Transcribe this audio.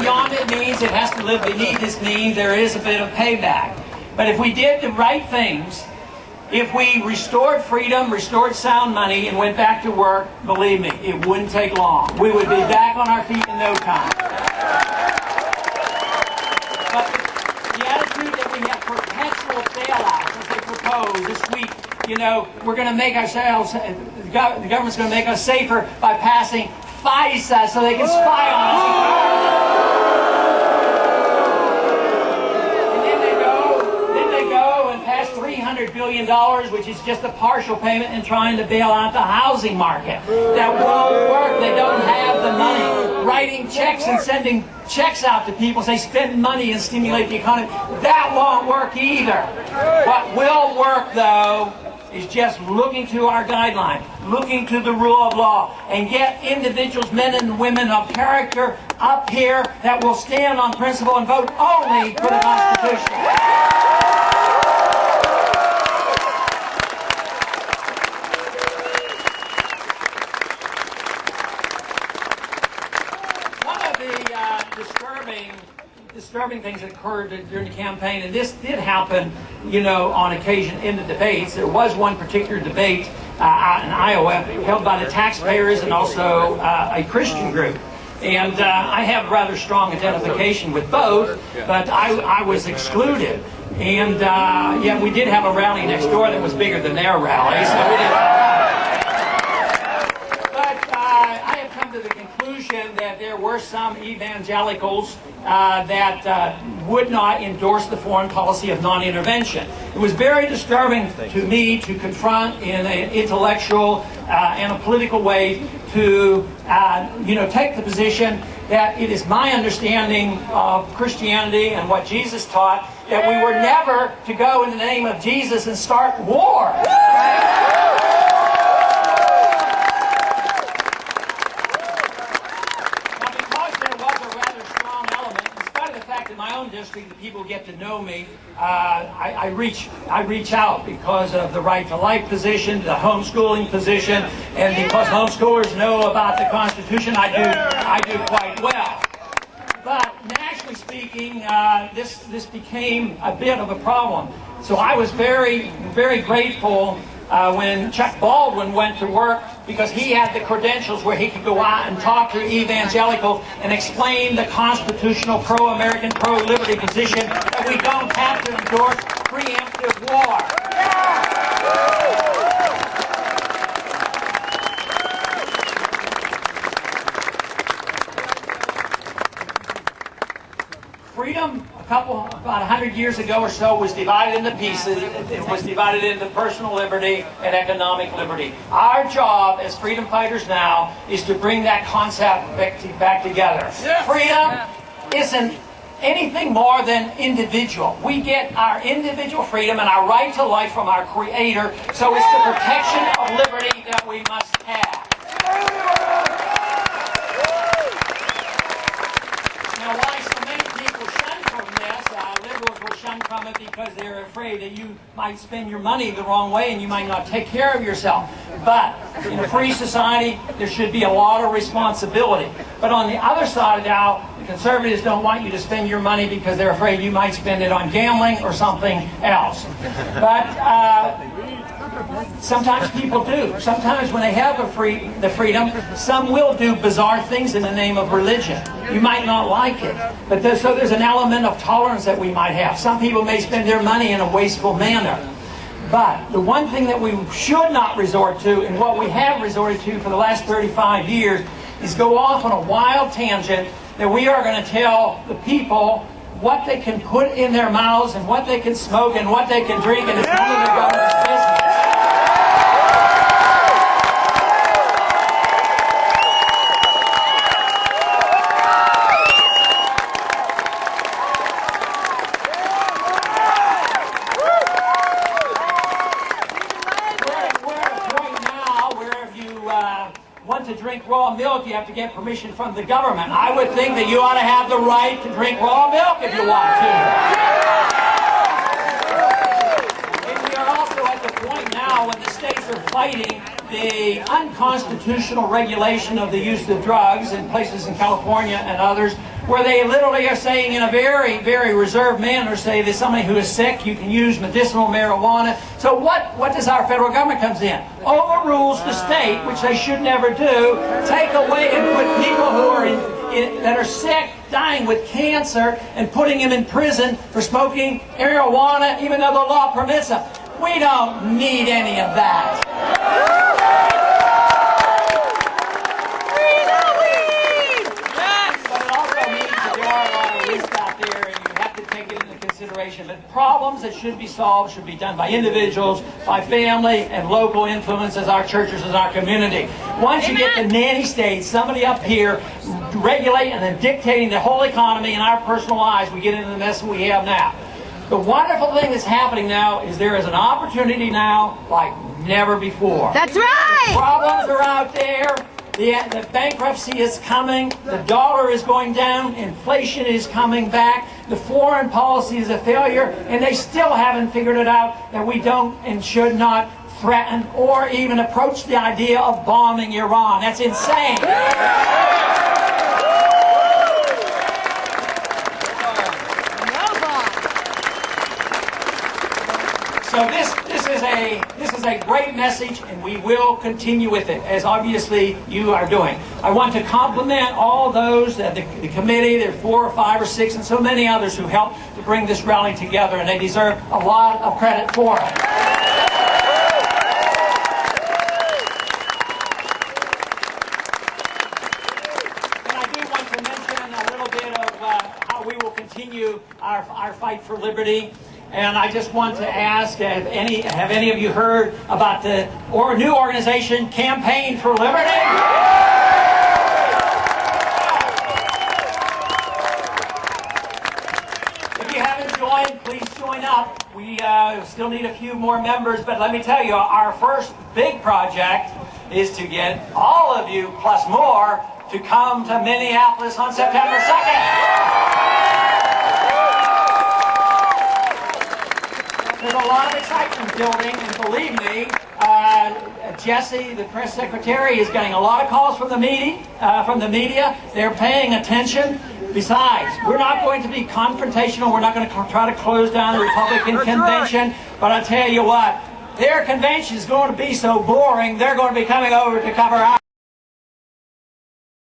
beyond its means, it has to live beneath its means. There is a bit of payback. But if we did the right things, if we restored freedom, restored sound money, and went back to work, believe me, it wouldn't take long. We would be back on our feet in no time. But the attitude that we have perpetual bailouts, as they propose this week, you know, we're going to make ourselves, the government's going to make us safer by passing FISA so they can spy on us. $300 billion, which is just a partial payment in trying to bail out the housing market. That won't work. They don't have the money. Writing checks and sending checks out to people, say spend money and stimulate the economy. That won't work either. What will work, though, is just looking to our guidelines, looking to the rule of law, and get individuals, men and women of character up here that will stand on principle and vote only for the Constitution. Disturbing things that occurred during the campaign, and this did happen, you know, on occasion in the debates. There was one particular debate out in Iowa held by the taxpayers and also a Christian group. And I have rather strong identification with both, but I was excluded. And yeah, we did have a rally next door that was bigger than their rally, so we did. That there were some evangelicals that would not endorse the foreign policy of non-intervention. It was very disturbing to me to confront in an intellectual and a political way to take the position that it is my understanding of Christianity and what Jesus taught that we were never to go in the name of Jesus and start war. District, the people get to know me. I reach out because of the right to life position, the homeschooling position, and because homeschoolers know about the Constitution, I do quite well. But nationally speaking, this became a bit of a problem. So I was very, very grateful when Chuck Baldwin went to work, because he had the credentials where he could go out and talk to evangelicals and explain the constitutional pro-American, pro-liberty position that we don't have to endorse preemptive war. Freedom, about 100 years ago or so, was divided into pieces. It was divided into personal liberty and economic liberty. Our job as freedom fighters now is to bring that concept back together. Freedom isn't anything more than individual. We get our individual freedom and our right to life from our Creator, so it's the protection of liberty that we must have. Now, why so many people shun from this, liberals will shun from it because they're afraid that you might spend your money the wrong way and you might not take care of yourself. But in a free society, there should be a lot of responsibility. But on the other side of the aisle, the conservatives don't want you to spend your money because they're afraid you might spend it on gambling or something else. But sometimes people do. Sometimes when they have the freedom, some will do bizarre things in the name of religion. You might not like it, but so there's an element of tolerance that we might have. Some people may spend their money in a wasteful manner. But the one thing that we should not resort to, and what we have resorted to for the last 35 years, is go off on a wild tangent that we are going to tell the people what they can put in their mouths and what they can smoke and what they can drink, and it's none of the government's business. To drink raw milk, you have to get permission from the government. I would think that you ought to have the right to drink raw milk if you want to. And we are also at the point now when the states are fighting the unconstitutional regulation of the use of drugs in places in California and others, where they literally are saying in a very, very reserved manner, say that somebody who is sick, you can use medicinal marijuana. So what does our federal government comes in? Overrules the state, which they should never do, take away and put people who are that are sick, dying with cancer, and putting them in prison for smoking marijuana, even though the law permits them. We don't need any of that. But it also means that there are a lot of risks out there, and you have to take it into consideration. But problems that should be solved should be done by individuals, by family, and local influences, our churches, and our community. Once you get the nanny state, somebody up here regulating and then dictating the whole economy in our personal lives, we get into the mess we have now. The wonderful thing that's happening now is there is an opportunity now like never before. That's right! The problems are out there. The bankruptcy is coming. The dollar is going down. Inflation is coming back. The foreign policy is a failure. And they still haven't figured it out that we don't and should not threaten or even approach the idea of bombing Iran. That's insane. So this is a great message, and we will continue with it, as obviously you are doing. I want to compliment all those, the committee, there are 4 or 5 or 6, and so many others who helped to bring this rally together, and they deserve a lot of credit for it. And I do want to mention a little bit of how we will continue our fight for liberty. And I just want to ask, have any of you heard about the new organization, Campaign for Liberty? If you haven't joined, please join up. We still need a few more members, but let me tell you, our first big project is to get all of you, plus more, to come to Minneapolis on September 2nd. There's a lot of excitement building, and believe me, Jesse, the press secretary, is getting a lot of calls from the media. They're paying attention. Besides, we're not going to be confrontational. We're not going to try to close down the Republican convention. Right. But I tell you what, their convention is going to be so boring, they're going to be coming over to cover our